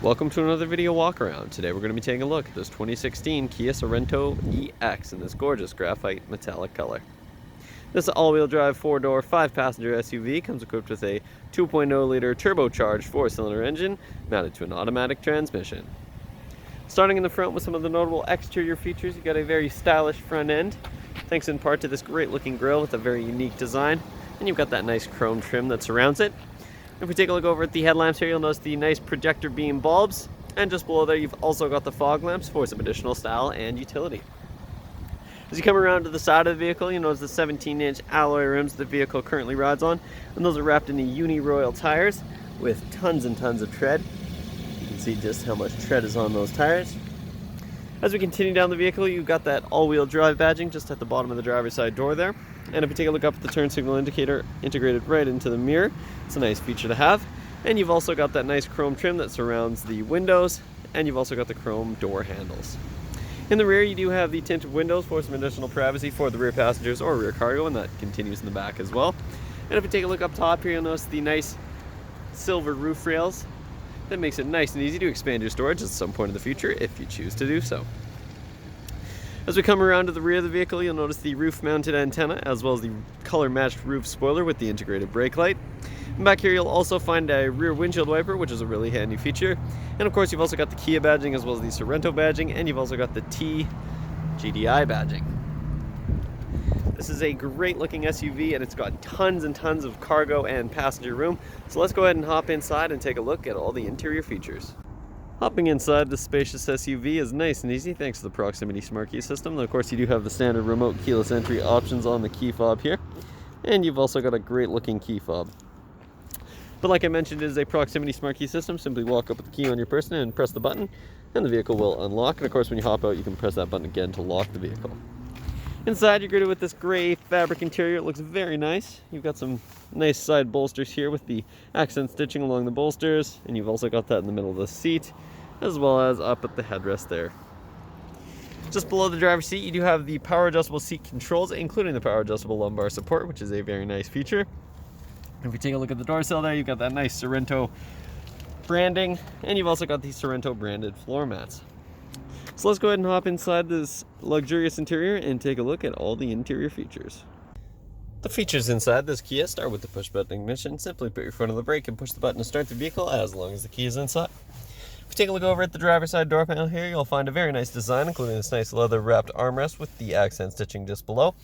Welcome to another video walk around. Today we're going to be taking a look at this 2016 Kia Sorento EX in this gorgeous graphite metallic color. This all-wheel drive 4-door 5-passenger SUV comes equipped with a 2.0-liter turbocharged 4-cylinder engine mounted to an automatic transmission. Starting in the front with some of the notable exterior features, you've got a very stylish front end, thanks in part to this great looking grille with a very unique design, and you've got that nice chrome trim that surrounds it. If we take a look over at the headlamps here, you'll notice the nice projector beam bulbs, and just below there you've also got the fog lamps for some additional style and utility. As you come around to the side of the vehicle, you'll notice the 17-inch alloy rims the vehicle currently rides on, and those are wrapped in the Uni-Royal tires with tons and tons of tread. You can see just how much tread is on those tires. As we continue down the vehicle, you've got that all-wheel drive badging just at the bottom of the driver's side door there. And if you take a look up at the turn signal indicator integrated right into the mirror, it's a nice feature to have. And you've also got that nice chrome trim that surrounds the windows, and you've also got the chrome door handles. In the rear, you do have the tinted windows for some additional privacy for the rear passengers or rear cargo, and that continues in the back as well. And if you take a look up top here, you'll notice the nice silver roof rails. That makes it nice and easy to expand your storage at some point in the future if you choose to do so. As we come around to the rear of the vehicle, you'll notice the roof-mounted antenna as well as the color-matched roof spoiler with the integrated brake light. And back here you'll also find a rear windshield wiper, which is a really handy feature. And of course you've also got the Kia badging as well as the Sorento badging, and you've also got the T GDI badging. This is a great looking SUV and it's got tons and tons of cargo and passenger room. So let's go ahead and hop inside and take a look at all the interior features. Hopping inside this spacious SUV is nice and easy thanks to the proximity smart key system. And of course you do have the standard remote keyless entry options on the key fob here. And you've also got a great looking key fob. But like I mentioned, it is a proximity smart key system. Simply walk up with the key on your person and press the button and the vehicle will unlock. And of course when you hop out you can press that button again to lock the vehicle. Inside you're greeted with this gray fabric interior. It looks very nice. You've got some nice side bolsters here with the accent stitching along the bolsters, and you've also got that in the middle of the seat as well as up at the headrest there. Just below the driver's seat you do have the power adjustable seat controls, including the power adjustable lumbar support, which is a very nice feature. If you take a look at the door sill there, you've got that nice Sorento branding, and you've also got the Sorento branded floor mats. So let's go ahead and hop inside this luxurious interior and take a look at all the interior features. The features inside this Kia start with the push button ignition. Simply put your foot on the brake and push the button to start the vehicle as long as the key is inside. If you take a look over at the driver's side door panel here, you'll find a very nice design, including this nice leather wrapped armrest with the accent stitching just below.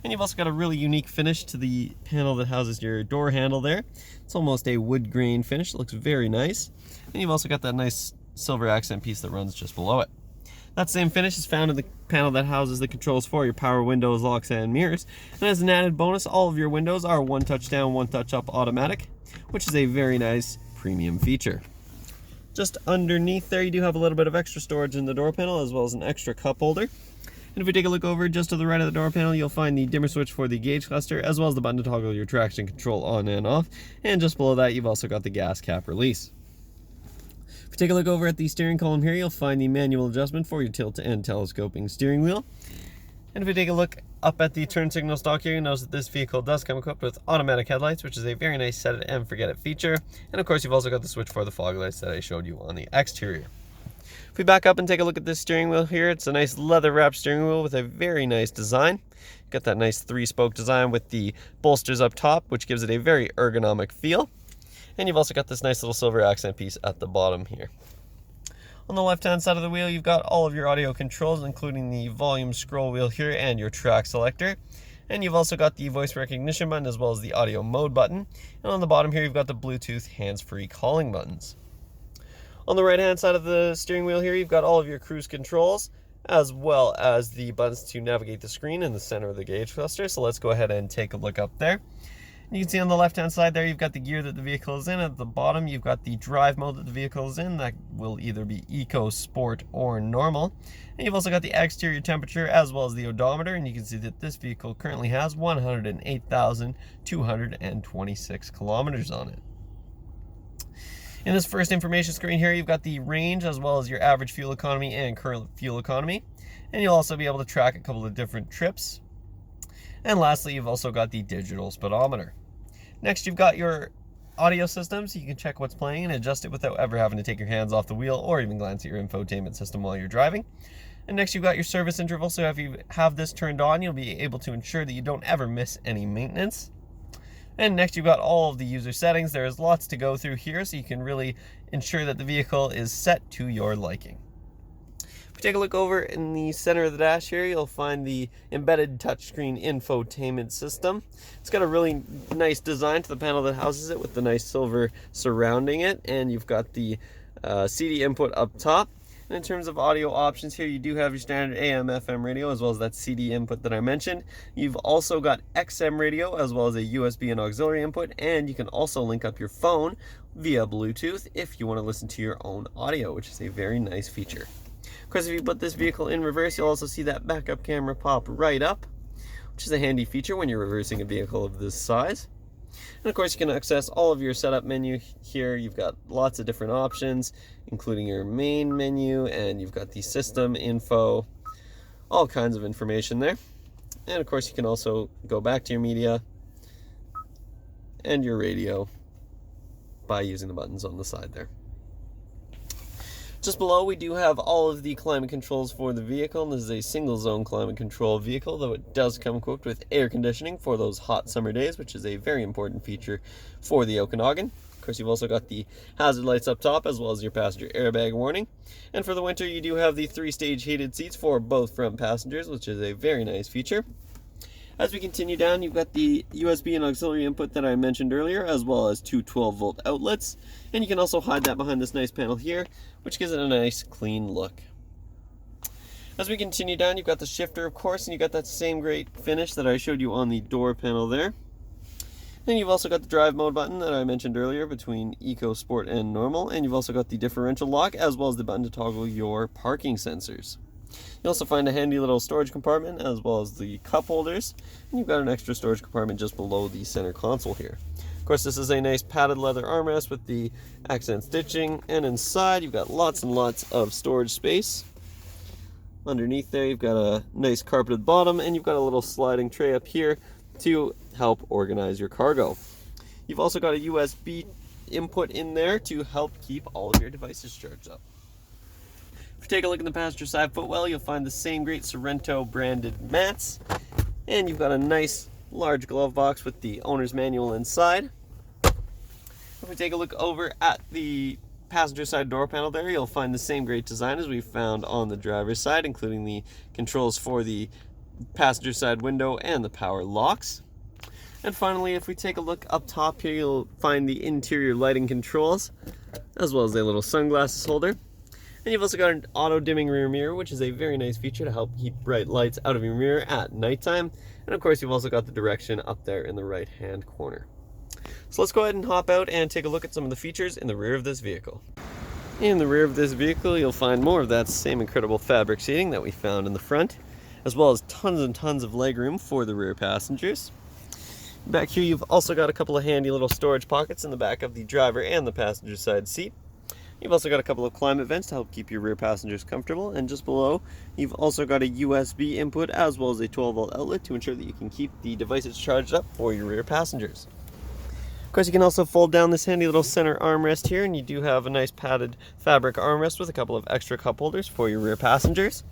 And you've also got a really unique finish to the panel that houses your door handle there. It's almost a wood grain finish. It looks very nice. And you've also got that nice silver accent piece that runs just below it. That same finish is found in the panel that houses the controls for your power windows, locks, and mirrors. And as an added bonus, all of your windows are one touch down, one touch up automatic, which is a very nice premium feature. Just underneath there, you do have a little bit of extra storage in the door panel, as well as an extra cup holder. And if we take a look over just to the right of the door panel, you'll find the dimmer switch for the gauge cluster, as well as the button to toggle your traction control on and off. And just below that, you've also got the gas cap release. If you take a look over at the steering column here, you'll find the manual adjustment for your tilt and telescoping steering wheel. And if we take a look up at the turn signal stalk here, you notice that this vehicle does come equipped with automatic headlights, which is a very nice set it and forget it feature. And of course, you've also got the switch for the fog lights that I showed you on the exterior. If we back up and take a look at this steering wheel here, it's a nice leather wrapped steering wheel with a very nice design. You've got that nice 3-spoke design with the bolsters up top, which gives it a very ergonomic feel. And you've also got this nice little silver accent piece at the bottom here. On the left-hand side of the wheel, you've got all of your audio controls, including the volume scroll wheel here and your track selector. And you've also got the voice recognition button as well as the audio mode button. And on the bottom here, you've got the Bluetooth hands-free calling buttons. On the right-hand side of the steering wheel here, you've got all of your cruise controls, as well as the buttons to navigate the screen in the center of the gauge cluster. So let's go ahead and take a look up there. You can see on the left-hand side there, you've got the gear that the vehicle is in. At the bottom, you've got the drive mode that the vehicle is in. That will either be Eco, Sport, or Normal. And you've also got the exterior temperature as well as the odometer. And you can see that this vehicle currently has 108,226 kilometers on it. In this first information screen here, you've got the range as well as your average fuel economy and current fuel economy. And you'll also be able to track a couple of different trips. And lastly, you've also got the digital speedometer. Next, you've got your audio system, so you can check what's playing and adjust it without ever having to take your hands off the wheel or even glance at your infotainment system while you're driving. And next you've got your service interval, so if you have this turned on, you'll be able to ensure that you don't ever miss any maintenance. And next you've got all of the user settings. There's lots to go through here, so you can really ensure that the vehicle is set to your liking. If you take a look over in the center of the dash here, you'll find the embedded touchscreen infotainment system. It's got a really nice design to the panel that houses it with the nice silver surrounding it, and you've got the CD input up top. And in terms of audio options here, you do have your standard AM, FM radio, as well as that CD input that I mentioned. You've also got XM radio, as well as a USB and auxiliary input, and you can also link up your phone via Bluetooth if you want to listen to your own audio, which is a very nice feature. Of course, if you put this vehicle in reverse, you'll also see that backup camera pop right up, which is a handy feature when you're reversing a vehicle of this size. And of course, you can access all of your setup menu here. You've got lots of different options, including your main menu, and you've got the system info, all kinds of information there. And of course, you can also go back to your media and your radio by using the buttons on the side there. Just below, we do have all of the climate controls for the vehicle, and this is a single zone climate control vehicle, though it does come equipped with air conditioning for those hot summer days, which is a very important feature for the Okanagan. Of course, you've also got the hazard lights up top, as well as your passenger airbag warning. And for the winter, you do have the 3-stage heated seats for both front passengers, which is a very nice feature. As we continue down, you've got the USB and auxiliary input that I mentioned earlier, as well as two 12-volt outlets. And you can also hide that behind this nice panel here, which gives it a nice clean look. As we continue down, you've got the shifter, of course, and you've got that same great finish that I showed you on the door panel there. Then you've also got the drive mode button that I mentioned earlier between Eco, Sport, and Normal. And you've also got the differential lock, as well as the button to toggle your parking sensors. You'll also find a handy little storage compartment, as well as the cup holders, and you've got an extra storage compartment just below the center console here. Of course, this is a nice padded leather armrest with the accent stitching, and inside you've got lots and lots of storage space. Underneath there you've got a nice carpeted bottom, and you've got a little sliding tray up here to help organize your cargo. You've also got a USB input in there to help keep all of your devices charged up. If you take a look in the passenger side footwell, you'll find the same great Sorento branded mats, and you've got a nice large glove box with the owner's manual inside. If we take a look over at the passenger side door panel there, you'll find the same great design as we found on the driver's side, including the controls for the passenger side window and the power locks. And finally, if we take a look up top here, you'll find the interior lighting controls, as well as a little sunglasses holder. And you've also got an auto-dimming rear mirror, which is a very nice feature to help keep bright lights out of your mirror at nighttime. And of course, you've also got the direction up there in the right-hand corner. So let's go ahead and hop out and take a look at some of the features in the rear of this vehicle. In the rear of this vehicle, you'll find more of that same incredible fabric seating that we found in the front, as well as tons and tons of legroom for the rear passengers. Back here, you've also got a couple of handy little storage pockets in the back of the driver and the passenger side seat. You've also got a couple of climate vents to help keep your rear passengers comfortable, and just below you've also got a USB input as well as a 12-volt outlet to ensure that you can keep the devices charged up for your rear passengers. Of course, you can also fold down this handy little center armrest here, and you do have a nice padded fabric armrest with a couple of extra cup holders for your rear passengers.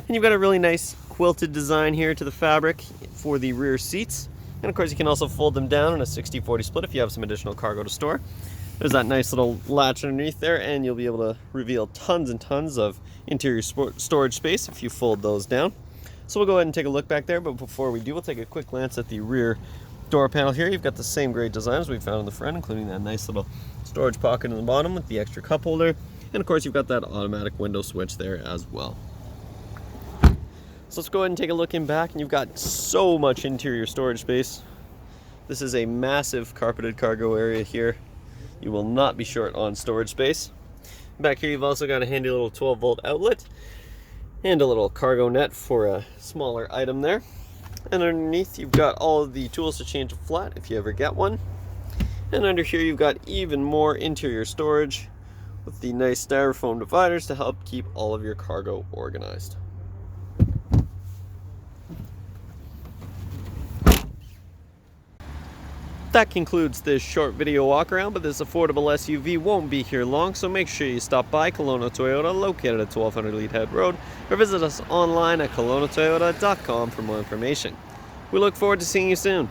And you've got a really nice quilted design here to the fabric for the rear seats. And of course, you can also fold them down in a 60-40 split if you have some additional cargo to store. There's that nice little latch underneath there, and you'll be able to reveal tons and tons of interior storage space if you fold those down. So we'll go ahead and take a look back there, but before we do, we'll take a quick glance at the rear door panel here. You've got the same great designs we found in the front, including that nice little storage pocket in the bottom with the extra cup holder. And of course, you've got that automatic window switch there as well. So let's go ahead and take a look in back, and you've got so much interior storage space. This is a massive carpeted cargo area here. You will not be short on storage space. Back here you've also got a handy little 12-volt outlet and a little cargo net for a smaller item there. And underneath you've got all of the tools to change a flat if you ever get one. And under here you've got even more interior storage with the nice styrofoam dividers to help keep all of your cargo organized. That concludes this short video walk around, but this affordable SUV won't be here long, so make sure you stop by Kelowna Toyota, located at 1200 Leadhead Road, or visit us online at kelownatoyota.com for more information. We look forward to seeing you soon.